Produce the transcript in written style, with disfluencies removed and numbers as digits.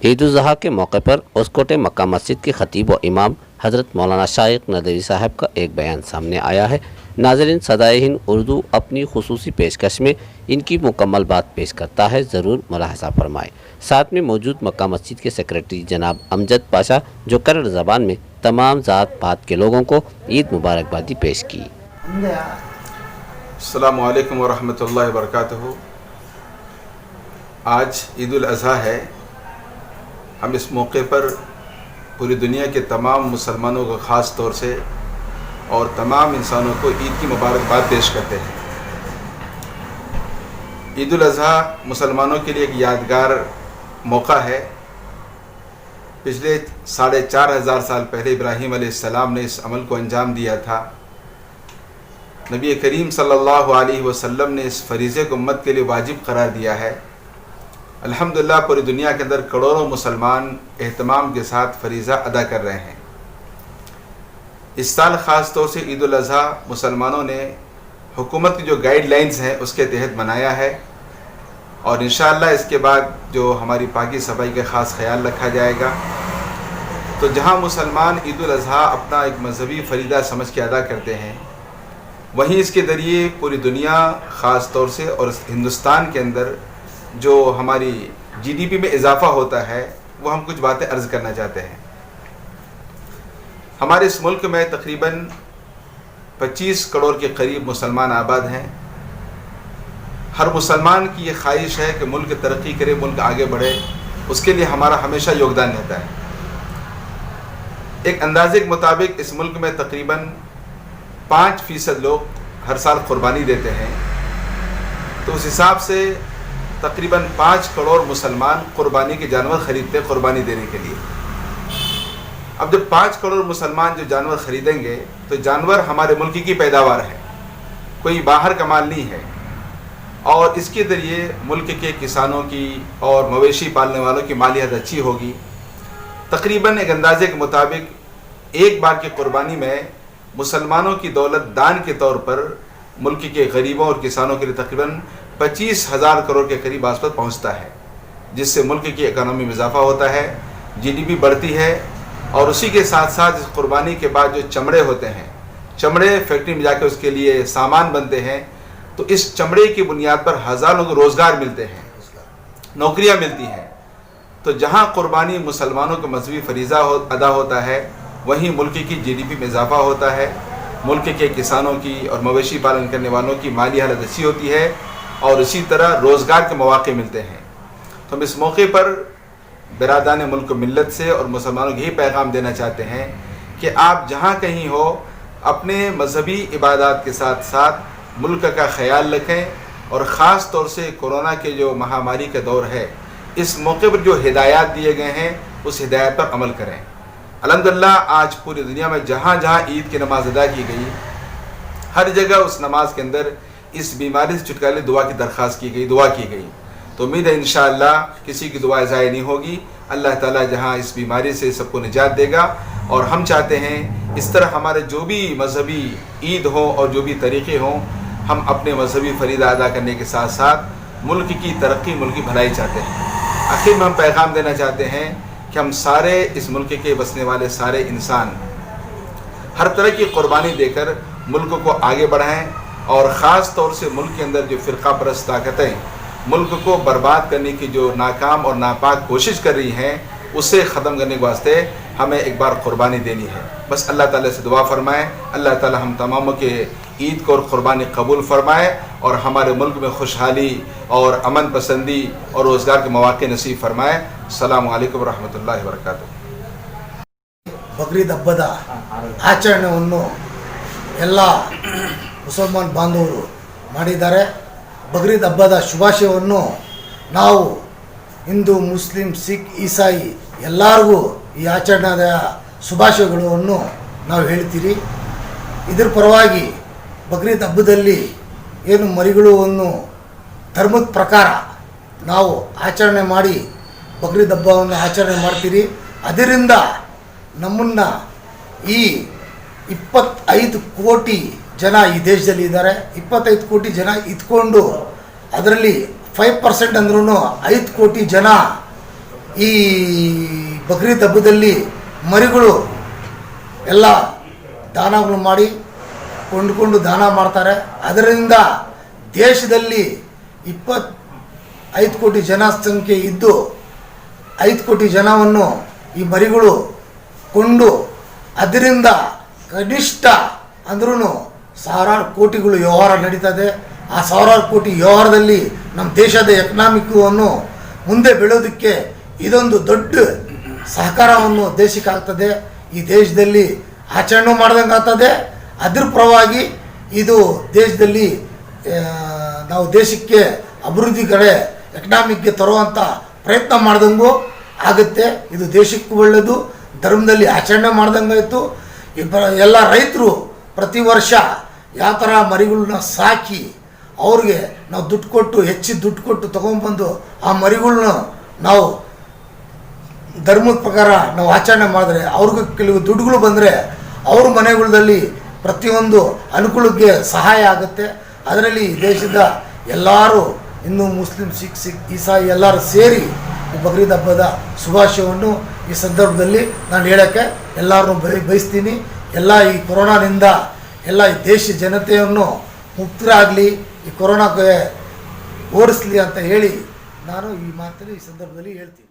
ईद उल ज़ुहा के मौके पर उसकोटे मक्का मस्जिद के खतीब व इमाम हज़रत मौलाना शाइख नदवी साहब का एक बयान सामने आया है। नाज़रीन, सदाए हिंद उर्दू अपनी खुसूसी पेशकश में इनकी मुकम्मल बात पेश करता है, ज़रूर मुलाहज़ा फरमाएँ। साथ में मौजूद मक्का मस्जिद के सेक्रेटरी जनाब अमजद पाशा, जो कन्नड़ ज़बान में तमाम ज़ात पात के लोगों को ईद मुबारकबादी पेश की। अस्सलामु अलैकुम व रहमतुल्लाहि व बरकातुहू। आज ईद उल अज़हा है। हम इस मौके पर पूरी दुनिया के तमाम मुसलमानों को ख़ास तौर से और तमाम इंसानों को ईद की मुबारकबाद पेश करते हैं। ईद उल अज़हा मुसलमानों के लिए एक यादगार मौका है। पिछले 4,500 साल पहले इब्राहीम अलैहिस्सलाम ने इस अमल को अंजाम दिया था। नबी करीम सल्लल्लाहु अलैहि वसल्लम ने इस फरीज़े को उम्मत के लिए वाजिब करार दिया है। अल्हम्दुलिल्लाह पूरी दुनिया के अंदर करोड़ों मुसलमान एहतमाम के साथ फरीज़ा अदा कर रहे हैं। इस साल ख़ास तौर से ईद उल अज़हा मुसलमानों ने हुकूमत की जो गाइडलाइंस हैं उसके तहत मनाया है, और इंशाअल्लाह इसके बाद जो हमारी पाकी सफाई का ख़ास ख्याल रखा जाएगा। तो जहाँ मुसलमान ईद उल अज़हा अपना एक मजहबी फरीदा समझ के अदा करते हैं, वहीं इसके ज़रिए पूरी दुनिया ख़ास तौर से और हिंदुस्तान के अंदर जो हमारी जीडीपी में इजाफ़ा होता है, वो हम कुछ बातें अर्ज़ करना चाहते हैं। हमारे इस मुल्क में तकरीबन 25 करोड़ के करीब मुसलमान आबाद हैं। हर मुसलमान की ये ख्वाहिश है कि मुल्क तरक्की करे, मुल्क आगे बढ़े, उसके लिए हमारा हमेशा योगदान रहता है। एक अंदाजे के मुताबिक इस मुल्क में तकरीबन 5% लोग हर साल कुर्बानी देते हैं। तो उस हिसाब से तकरीबन 5 करोड़ मुसलमान कुर्बानी के जानवर ख़रीदते हैं कुर्बानी देने के लिए। अब जब 5 करोड़ मुसलमान जो जानवर ख़रीदेंगे, तो जानवर हमारे मुल्क की पैदावार है, कोई बाहर का माल नहीं है, और इसके ज़रिए मुल्क के किसानों की और मवेशी पालने वालों की मालियत अच्छी होगी। तकरीबन एक अंदाजे के मुताबिक एक बार की कुर्बानी में मुसलमानों की दौलत दान के तौर पर मुल्क के गरीबों और किसानों के लिए तकरीबन 25,000 करोड़ के करीब आसपास पहुँचता है, जिससे मुल्क की इकानमी में इजाफा होता है, जीडीपी बढ़ती है। और उसी के साथ साथ इस कुर्बानी के बाद जो चमड़े होते हैं, चमड़े फैक्ट्री में जाकर उसके लिए सामान बनते हैं, तो इस चमड़े की बुनियाद पर हज़ारों को रोज़गार मिलते हैं, नौकरियां मिलती हैं। तो जहां कुर्बानी मुसलमानों का मजहबी फरीज़ा अदा होता है, वहीं मुल्क की जीडीपी में इजाफा होता है, मुल्क के किसानों की और मवेशी पालन करने वालों की माली हालत अच्छी होती है, और इसी तरह रोज़गार के मौके मिलते हैं। तो हम इस मौके पर बिरादान मुल्क मिल्लत से और मुसलमानों को यही पैगाम देना चाहते हैं कि आप जहाँ कहीं हो, अपने मजहबी इबादत के साथ साथ मुल्क का ख्याल रखें, और ख़ास तौर से कोरोना के जो महामारी का दौर है, इस मौके पर जो हिदायत दिए गए हैं उस हिदायत पर अमल करें। अल्हम्दुलिल्लाह आज पूरी दुनिया में जहाँ जहाँ ईद की नमाज अदा की गई, हर जगह उस नमाज के अंदर इस बीमारी से छुटकारे दुआ की दरख्वास्त की गई, दुआ की गई। तो उम्मीद है इंशाअल्लाह किसी की दुआ ज़ाया नहीं होगी। अल्लाह ताला जहाँ इस बीमारी से सबको निजात देगा, और हम चाहते हैं इस तरह हमारे जो भी मजहबी ईद हो और जो भी तरीक़े हों, हम अपने मजहबी फरीदा अदा करने के साथ साथ मुल्क की तरक्की, मुल्क की भलाई चाहते हैं। आखिर में हम पैगाम देना चाहते हैं कि हम सारे इस मुल्क के बसने वाले सारे इंसान हर तरह की कुर्बानी देकर मुल्क को आगे बढ़ाएं, और ख़ास तौर से मुल्क के अंदर जो फ़िरक़ा परस्त ताकतें मुल्क को बर्बाद करने की जो नाकाम और नापाक कोशिश कर रही हैं, उसे ख़त्म करने के वास्ते हमें एक बार कुर्बानी देनी है। बस अल्लाह ताला से दुआ फरमाएँ, अल्लाह ताला हम तमामों के ईद को और कुर्बानी कबूल फरमाए, और हमारे मुल्क में खुशहाली और अमन पसंदी और रोज़गार के मौके नसीब फरमाए। अस्सलामु अलैकुम रहमतुल्लाहि व बरकातुहू। ಬಕ್ರೀದ್ ಹಬ್ಬದ ಆಚರಣೆಯನ್ನು ಎಲ್ಲ ಮುಸಲ್ಮಾನ್ ಬಾಂಧವರು ಮಾಡಿದ್ದಾರೆ. ಬಕ್ರೀದ್ ಹಬ್ಬದ ಶುಭಾಶಯವನ್ನು ನಾವು ಹಿಂದೂ, ಮುಸ್ಲಿಂ, ಸಿಖ್, ಈಸಾಯಿ ಎಲ್ಲರಿಗೂ ಈ ಆಚರಣೆಯ ಶುಭಾಶಯಗಳನ್ನು ನಾವು ಹೇಳ್ತೀರಿ. ಇದರ ಪರವಾಗಿ ಬಕ್ರೀದ್ ಹಬ್ಬದಲ್ಲಿ ಏನು ಮರಿಗಳನ್ನು ಧರ್ಮದ ಪ್ರಕಾರ ನಾವು ಆಚರಣೆ ಮಾಡಿ ಬಕ್ರೀದ್ ಹಬ್ಬವನ್ನು ಆಚರಣೆ ಮಾಡ್ತೀರಿ. ಅದರಿಂದ ನಮ್ಮನ್ನು ಈ 25 ಕೋಟಿ ಜನ ಈ ದೇಶದಲ್ಲಿ ಇದ್ದಾರೆ. 25 ಕೋಟಿ ಜನ ಇದ್ಕೊಂಡು ಅದರಲ್ಲಿ 5% ಅಂದ್ರೂ 5 ಕೋಟಿ ಜನ ಈ ಬಕ್ರೀದ್ ಹಬ್ಬದಲ್ಲಿ ಮರಿಗಳು ಎಲ್ಲ ದಾನಗಳು ಮಾಡಿ ಕೊಂಡುಕೊಂಡು ದಾನ ಮಾಡ್ತಾರೆ. ಅದರಿಂದ ದೇಶದಲ್ಲಿ 25 ಕೋಟಿ ಜನಸಂಖ್ಯೆ ಇದ್ದು 5 ಕೋಟಿ ಜನವನ್ನು ಈ ಮರಿಗಳು ಕೊಂಡು ಅದರಿಂದ ಕನಿಷ್ಠ ಅಂದ್ರೂ ಸಾವಿರಾರು ಕೋಟಿಗಳು ವ್ಯವಹಾರ ನಡೀತದೆ. ಆ ಸಾವಿರಾರು ಕೋಟಿ ವ್ಯವಹಾರದಲ್ಲಿ ನಮ್ಮ ದೇಶದ ಎಕನಾಮಿಕ್ವನ್ನು ಮುಂದೆ ಬೆಳೆಯೋದಕ್ಕೆ ಇದೊಂದು ದೊಡ್ಡ ಸಹಕಾರವನ್ನು ದೇಶಕ್ಕೆ ಆಗ್ತದೆ. ಈ ದೇಶದಲ್ಲಿ ಆಚರಣೆ ಮಾಡ್ದಂಗೆ ಆಗ್ತದೆ. ಅದ್ರ ಪರವಾಗಿ ಇದು ದೇಶದಲ್ಲಿ ನಾವು ದೇಶಕ್ಕೆ ಅಭಿವೃದ್ಧಿ ಕಡೆ ಎಕನಾಮಿಕ್ಗೆ ತರುವಂಥ ಪ್ರಯತ್ನ ಮಾಡ್ದಂಗೂ ಆಗುತ್ತೆ. ಇದು ದೇಶಕ್ಕೂ ಒಳ್ಳೆಯದು, ಧರ್ಮದಲ್ಲಿ ಆಚರಣೆ ಮಾಡ್ದಂಗಾಯಿತು. ಎಲ್ಲ ರೈತರು ಪ್ರತಿ ವರ್ಷ ಯಾವ ಥರ ಮರಿಗಳನ್ನ ಸಾಕಿ ಅವ್ರಿಗೆ ನಾವು ದುಡ್ಡು ಕೊಟ್ಟು ಹೆಚ್ಚಿನ ದುಡ್ಡು ಕೊಟ್ಟು ತೊಗೊಂಡ್ಬಂದು ಆ ಮರಿಗಳ್ನ ನಾವು ಧರ್ಮದ ಪ್ರಕಾರ ನಾವು ಆಚರಣೆ ಮಾಡಿದ್ರೆ ಅವ್ರಿಗೂ ಕೆಲವು ದುಡ್ಡುಗಳು ಬಂದರೆ ಅವ್ರ ಮನೆಗಳಲ್ಲಿ ಪ್ರತಿಯೊಂದು ಅನುಕೂಲಕ್ಕೆ ಸಹಾಯ ಆಗುತ್ತೆ. ಅದರಲ್ಲಿ ದೇಶದ ಎಲ್ಲರೂ ಹಿಂದೂ ಮುಸ್ಲಿಂ ಸಿಖ್ ಈಸಾಯಿ ಎಲ್ಲರೂ ಸೇರಿ ಈ ಬಕ್ರೀದ್ ಹಬ್ಬದ ಶುಭಾಶಯವನ್ನು ಈ ಸಂದರ್ಭದಲ್ಲಿ ನಾನು ಹೇಳೋಕ್ಕೆ ಎಲ್ಲರನ್ನೂ ಬಯಸ್ತೀನಿ. ಎಲ್ಲ ಈ ಕೊರೋನಾದಿಂದ ಎಲ್ಲ ಈ ದೇಶ ಜನತೆಯನ್ನು ಮುಕ್ತರಾಗಲಿ, ಈ ಕೊರೋನಾಕ್ಕೆ ಓಡಿಸ್ಲಿ ಅಂತ ಹೇಳಿ ನಾನು ಈ ಮಾತನ್ನು ಈ ಸಂದರ್ಭದಲ್ಲಿ ಹೇಳ್ತೀನಿ.